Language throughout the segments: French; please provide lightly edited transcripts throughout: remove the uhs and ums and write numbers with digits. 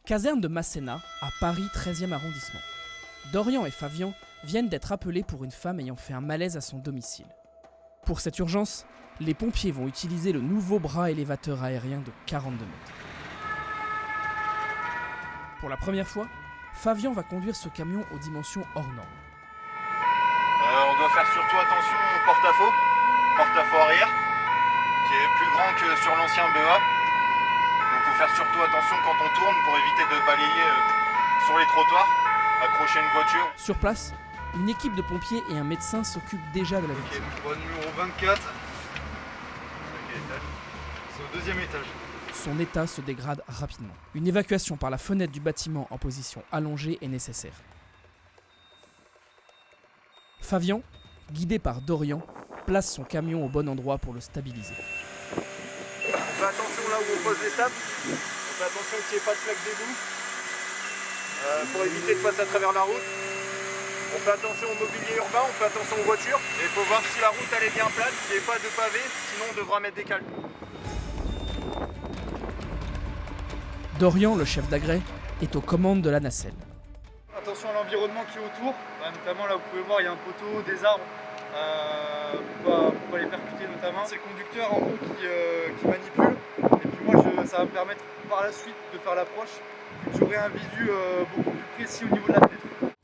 Caserne de Masséna, à Paris 13e arrondissement. Dorian et Favian viennent d'être appelés pour une femme ayant fait un malaise à son domicile. Pour cette urgence, les pompiers vont utiliser le nouveau bras élévateur aérien de 42 mètres. Pour la première fois, Favian va conduire ce camion aux dimensions hors normes. On doit faire surtout attention au porte-à-faux arrière, qui est plus grand que sur l'ancien BEA. Donc il faut faire surtout attention quand on tourne pour éviter de balayer sur les trottoirs, accrocher une voiture. Sur place, une équipe de pompiers et un médecin s'occupent déjà de la victime. Voie numéro 24. C'est au deuxième étage. Son état se dégrade rapidement. Une évacuation par la fenêtre du bâtiment en position allongée est nécessaire. Favian, guidé par Dorian, place son camion au bon endroit pour le stabiliser. On fait attention là où on pose les staples. On fait attention qu'il n'y ait pas de plaque d'égout pour éviter de passer à travers la route. On fait attention au mobilier urbain, on fait attention aux voitures. Et il faut voir si la route elle est bien plate, qu'il n'y ait pas de pavés, sinon on devra mettre des cales. Dorian, le chef d'agrès, est aux commandes de la nacelle. Attention à l'environnement qui est autour, notamment là vous pouvez voir il y a un poteau, des arbres, pour pas les percuter notamment. C'est le conducteur en gros qui manipule, et puis moi ça va me permettre par la suite de faire l'approche, j'aurai un visu beaucoup plus précis au niveau de la fenêtre.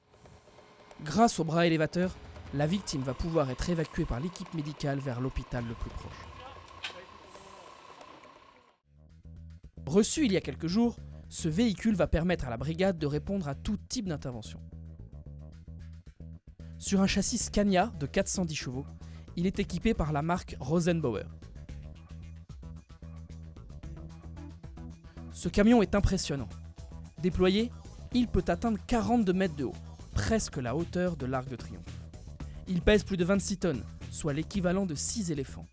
Grâce au bras élévateur, la victime va pouvoir être évacuée par l'équipe médicale vers l'hôpital le plus proche. Reçu il y a quelques jours, ce véhicule va permettre à la brigade de répondre à tout type d'intervention. Sur un châssis Scania de 410 chevaux, il est équipé par la marque Rosenbauer. Ce camion est impressionnant. Déployé, il peut atteindre 42 mètres de haut, presque la hauteur de l'Arc de Triomphe. Il pèse plus de 26 tonnes, soit l'équivalent de 6 éléphants.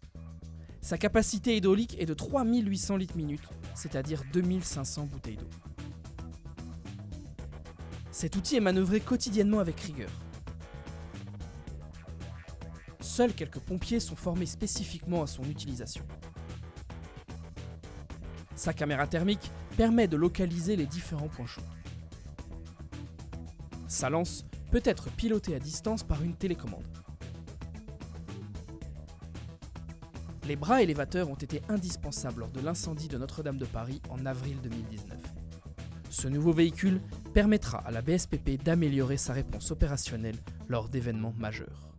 Sa capacité hydraulique est de 3800 litres minute, c'est-à-dire 2500 bouteilles d'eau. Cet outil est manœuvré quotidiennement avec rigueur. Seuls quelques pompiers sont formés spécifiquement à son utilisation. Sa caméra thermique permet de localiser les différents points chauds. Sa lance peut être pilotée à distance par une télécommande. Les bras élévateurs ont été indispensables lors de l'incendie de Notre-Dame de Paris en avril 2019. Ce nouveau véhicule permettra à la BSPP d'améliorer sa réponse opérationnelle lors d'événements majeurs.